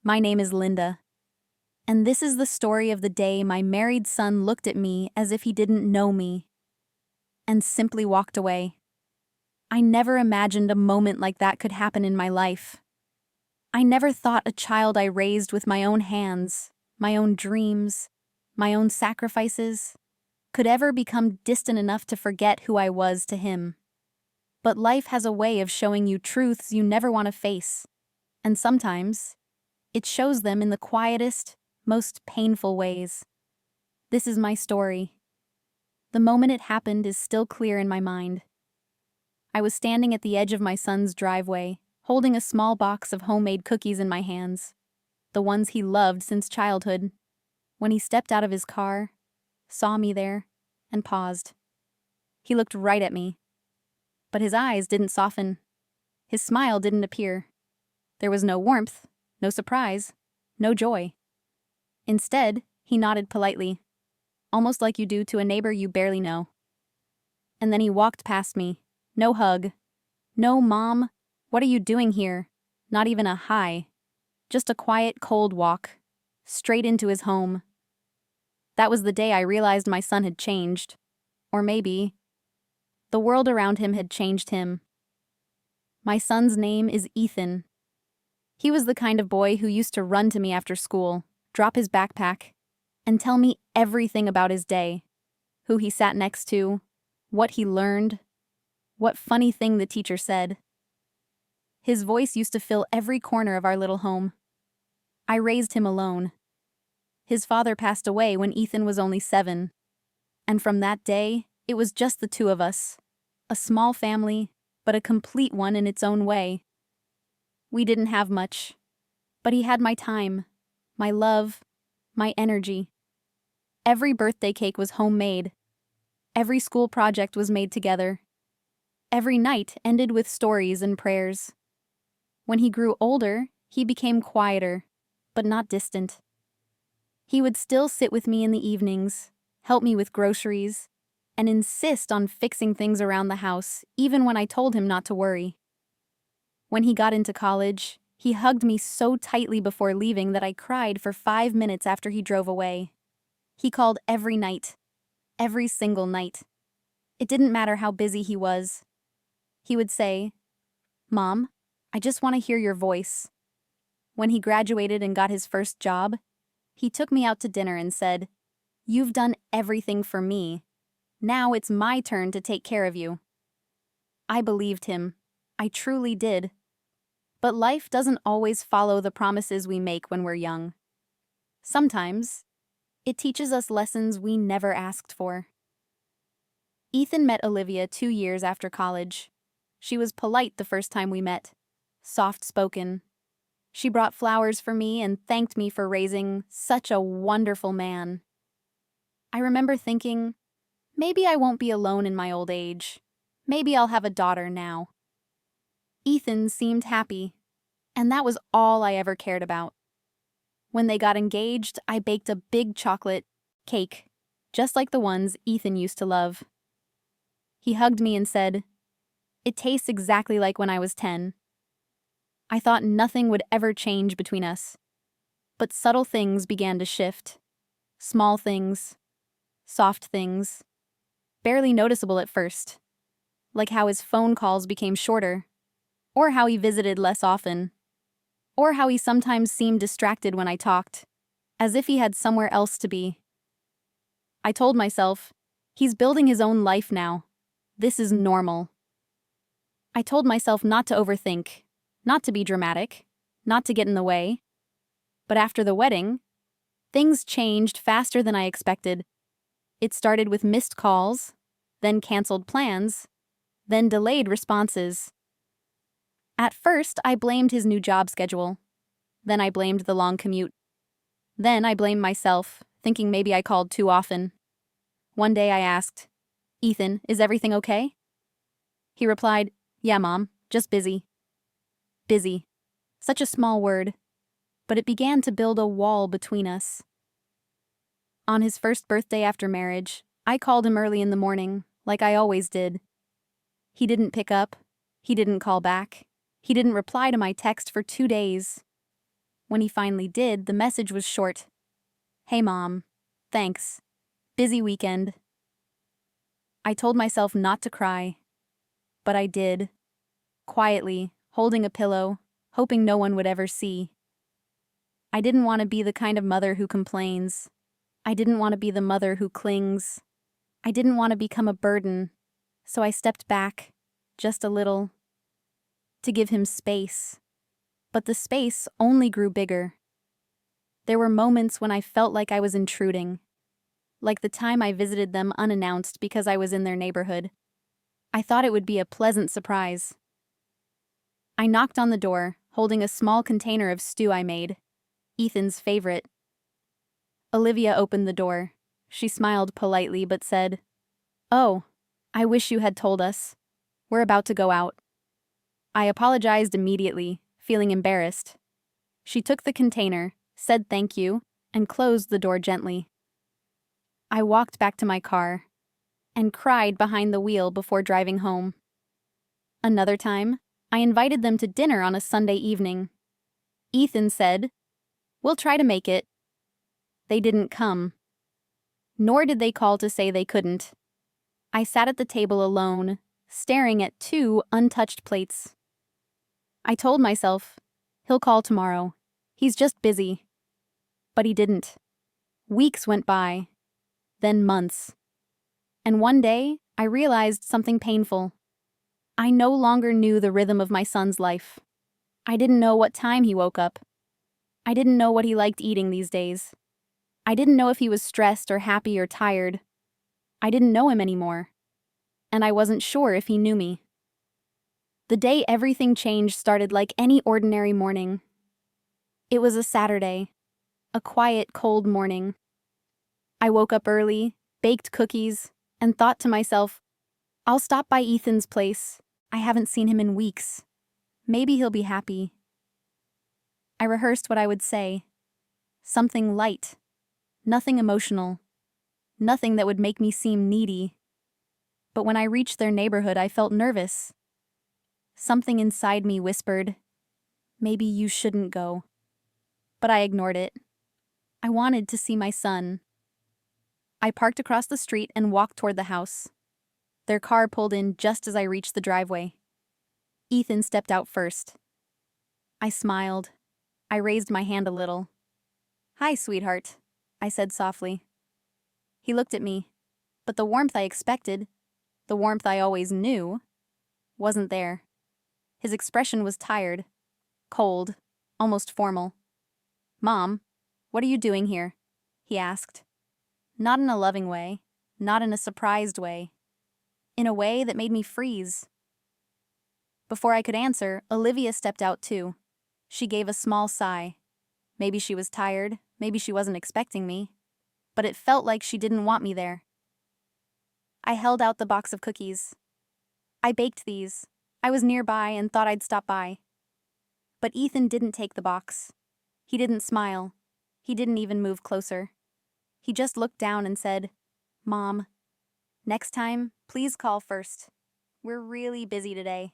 My name is Linda, and this is the story of the day my married son looked at me as if he didn't know me and simply walked away. I never imagined a moment like that could happen in my life. I never thought a child I raised with my own hands, my own dreams, my own sacrifices, could ever become distant enough to forget who I was to him. But life has a way of showing you truths you never want to face, and sometimes it shows them in the quietest, most painful ways. This is my story. The moment it happened is still clear in my mind. I was standing at the edge of my son's driveway, holding a small box of homemade cookies in my hands, the ones he loved since childhood, when he stepped out of his car, saw me there, and paused. He looked right at me, but his eyes didn't soften. His smile didn't appear. There was no warmth, no surprise, no joy. Instead, he nodded politely, almost like you do to a neighbor you barely know. And then he walked past me. No hug. No, Mom, what are you doing here? Not even a hi. Just a quiet, cold walk, straight into his home. That was the day I realized my son had changed. Or maybe the world around him had changed him. My son's name is Ethan. He was the kind of boy who used to run to me after school, drop his backpack, and tell me everything about his day. Who he sat next to, what he learned, what funny thing the teacher said. His voice used to fill every corner of our little home. I raised him alone. His father passed away when Ethan was only 7. And from that day, it was just the two of us. A small family, but a complete one in its own way. We didn't have much, but he had my time, my love, my energy. Every birthday cake was homemade. Every school project was made together. Every night ended with stories and prayers. When he grew older, he became quieter, but not distant. He would still sit with me in the evenings, help me with groceries, and insist on fixing things around the house, even when I told him not to worry. When he got into college, he hugged me so tightly before leaving that I cried for 5 minutes after he drove away. He called every night, every single night. It didn't matter how busy he was. He would say, "Mom, I just want to hear your voice." When he graduated and got his first job, he took me out to dinner and said, "You've done everything for me. Now it's my turn to take care of you." I believed him. I truly did. But life doesn't always follow the promises we make when we're young. Sometimes, it teaches us lessons we never asked for. Ethan met Olivia 2 years after college. She was polite the first time we met, soft-spoken. She brought flowers for me and thanked me for raising such a wonderful man. I remember thinking, maybe I won't be alone in my old age. Maybe I'll have a daughter now. Ethan seemed happy, and that was all I ever cared about. When they got engaged, I baked a big chocolate cake, just like the ones Ethan used to love. He hugged me and said, "It tastes exactly like when I was 10. I thought nothing would ever change between us. But subtle things began to shift. Small things, soft things, barely noticeable at first, like how his phone calls became shorter, or how he visited less often, or how he sometimes seemed distracted when I talked, as if he had somewhere else to be. I told myself, he's building his own life now. This is normal. I told myself not to overthink, not to be dramatic, not to get in the way. But after the wedding, things changed faster than I expected. It started with missed calls, then canceled plans, then delayed responses. At first, I blamed his new job schedule. Then I blamed the long commute. Then I blamed myself, thinking maybe I called too often. One day I asked, "Ethan, is everything okay?" He replied, "Yeah, Mom, just busy." Busy. Such a small word. But it began to build a wall between us. On his first birthday after marriage, I called him early in the morning, like I always did. He didn't pick up. He didn't call back. He didn't reply to my text for 2 days. When he finally did, the message was short. "Hey, Mom. Thanks. Busy weekend." I told myself not to cry, but I did, quietly, holding a pillow, hoping no one would ever see. I didn't want to be the kind of mother who complains. I didn't want to be the mother who clings. I didn't want to become a burden, so I stepped back, just a little, to give him space. But the space only grew bigger. There were moments when I felt like I was intruding, like the time I visited them unannounced because I was in their neighborhood. I thought it would be a pleasant surprise. I knocked on the door, holding a small container of stew I made, Ethan's favorite. Olivia opened the door. She smiled politely but said, "Oh, I wish you had told us. We're about to go out." I apologized immediately, feeling embarrassed. She took the container, said thank you, and closed the door gently. I walked back to my car and cried behind the wheel before driving home. Another time, I invited them to dinner on a Sunday evening. Ethan said, "We'll try to make it." They didn't come. Nor did they call to say they couldn't. I sat at the table alone, staring at 2 untouched plates. I told myself, he'll call tomorrow. He's just busy. But he didn't. Weeks went by, then months. And one day, I realized something painful. I no longer knew the rhythm of my son's life. I didn't know what time he woke up. I didn't know what he liked eating these days. I didn't know if he was stressed or happy or tired. I didn't know him anymore. And I wasn't sure if he knew me. The day everything changed started like any ordinary morning. It was a Saturday, a quiet, cold morning. I woke up early, baked cookies, and thought to myself, I'll stop by Ethan's place. I haven't seen him in weeks. Maybe he'll be happy. I rehearsed what I would say. Something light. Nothing emotional. Nothing that would make me seem needy. But when I reached their neighborhood, I felt nervous. Something inside me whispered, maybe you shouldn't go. But I ignored it. I wanted to see my son. I parked across the street and walked toward the house. Their car pulled in just as I reached the driveway. Ethan stepped out first. I smiled. I raised my hand a little. "Hi, sweetheart," I said softly. He looked at me, but the warmth I expected, the warmth I always knew, wasn't there. His expression was tired, cold, almost formal. "Mom, what are you doing here?" he asked. Not in a loving way, not in a surprised way. In a way that made me freeze. Before I could answer, Olivia stepped out too. She gave a small sigh. Maybe she was tired, maybe she wasn't expecting me, but it felt like she didn't want me there. I held out the box of cookies. I baked these. I was nearby and thought I'd stop by. But Ethan didn't take the box. He didn't smile. He didn't even move closer. He just looked down and said, "Mom, next time, please call first. We're really busy today."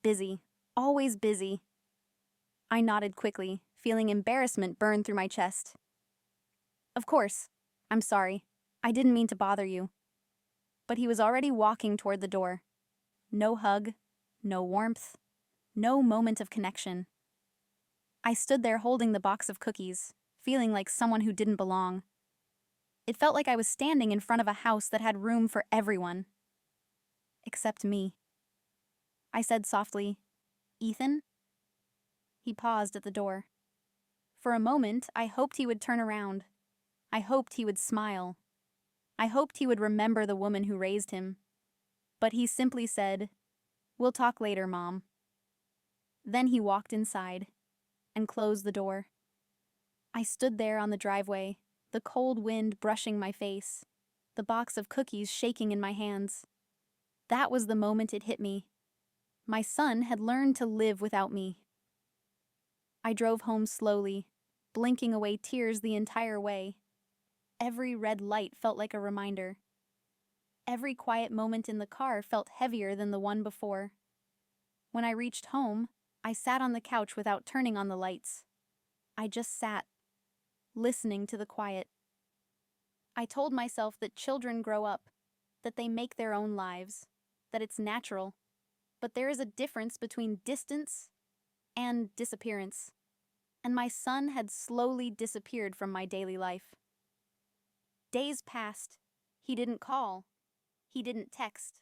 Busy. Always busy. I nodded quickly, feeling embarrassment burn through my chest. "Of course. I'm sorry. I didn't mean to bother you." But he was already walking toward the door. No hug, no warmth, no moment of connection. I stood there holding the box of cookies, feeling like someone who didn't belong. It felt like I was standing in front of a house that had room for everyone. Except me. I said softly, "Ethan?" He paused at the door. For a moment, I hoped he would turn around. I hoped he would smile. I hoped he would remember the woman who raised him. But he simply said, "We'll talk later, Mom." Then he walked inside and closed the door. I stood there on the driveway, the cold wind brushing my face, the box of cookies shaking in my hands. That was the moment it hit me. My son had learned to live without me. I drove home slowly, blinking away tears the entire way. Every red light felt like a reminder. Every quiet moment in the car felt heavier than the one before. When I reached home, I sat on the couch without turning on the lights. I just sat, listening to the quiet. I told myself that children grow up, that they make their own lives, that it's natural. But there is a difference between distance and disappearance. And my son had slowly disappeared from my daily life. Days passed. He didn't call. He didn't text.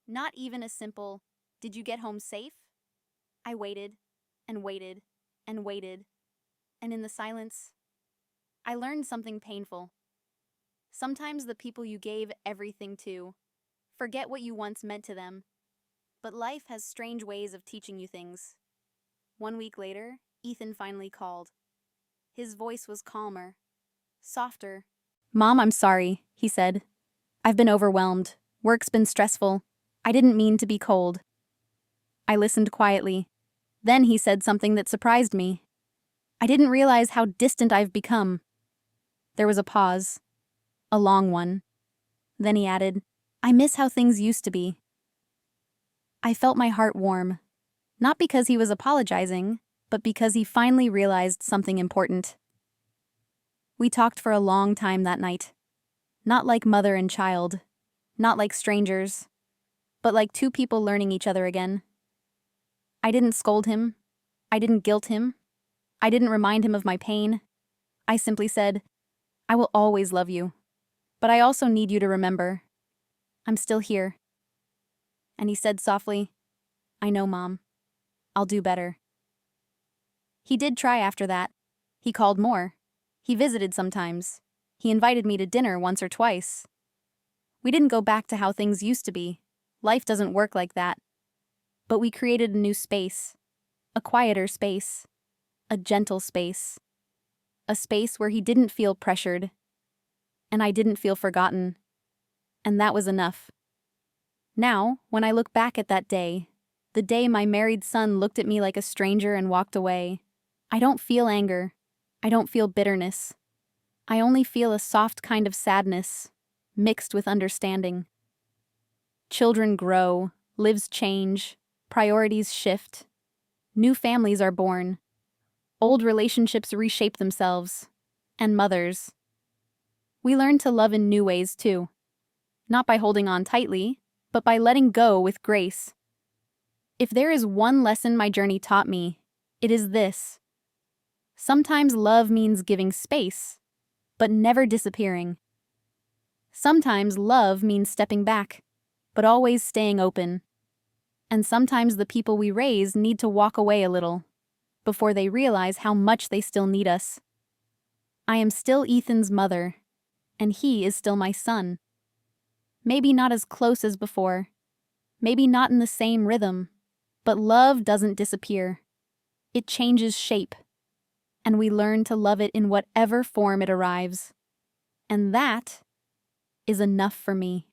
Not even a simple, "Did you get home safe?" I waited and waited and waited. And in the silence, I learned something painful. Sometimes the people you gave everything to forget what you once meant to them. But life has strange ways of teaching you things. 1 week later, Ethan finally called. His voice was calmer, softer. "Mom, I'm sorry," he said. "I've been overwhelmed. Work's been stressful. I didn't mean to be cold." I listened quietly. Then he said something that surprised me. "I didn't realize how distant I've become." There was a pause, a long one. Then he added, "I miss how things used to be." I felt my heart warm, not because he was apologizing, but because he finally realized something important. We talked for a long time that night. Not like mother and child, not like strangers, but like two people learning each other again. I didn't scold him. I didn't guilt him. I didn't remind him of my pain. I simply said, "I will always love you, but I also need you to remember, I'm still here." And he said softly, "I know, Mom. I'll do better." He did try after that. He called more. He visited sometimes. He invited me to dinner once or twice. We didn't go back to how things used to be. Life doesn't work like that. But we created a new space, a quieter space, a gentle space, a space where he didn't feel pressured, and I didn't feel forgotten. And that was enough. Now, when I look back at that day, the day my married son looked at me like a stranger and walked away, I don't feel anger. I don't feel bitterness. I only feel a soft kind of sadness, mixed with understanding. Children grow, lives change, priorities shift. New families are born. Old relationships reshape themselves. And mothers. We learn to love in new ways too. Not by holding on tightly, but by letting go with grace. If there is one lesson my journey taught me, it is this. Sometimes love means giving space, but never disappearing. Sometimes love means stepping back, but always staying open. And sometimes the people we raise need to walk away a little, before they realize how much they still need us. I am still Ethan's mother, and he is still my son. Maybe not as close as before, maybe not in the same rhythm, but love doesn't disappear. It changes shape, and we learn to love it in whatever form it arrives. And that is enough for me.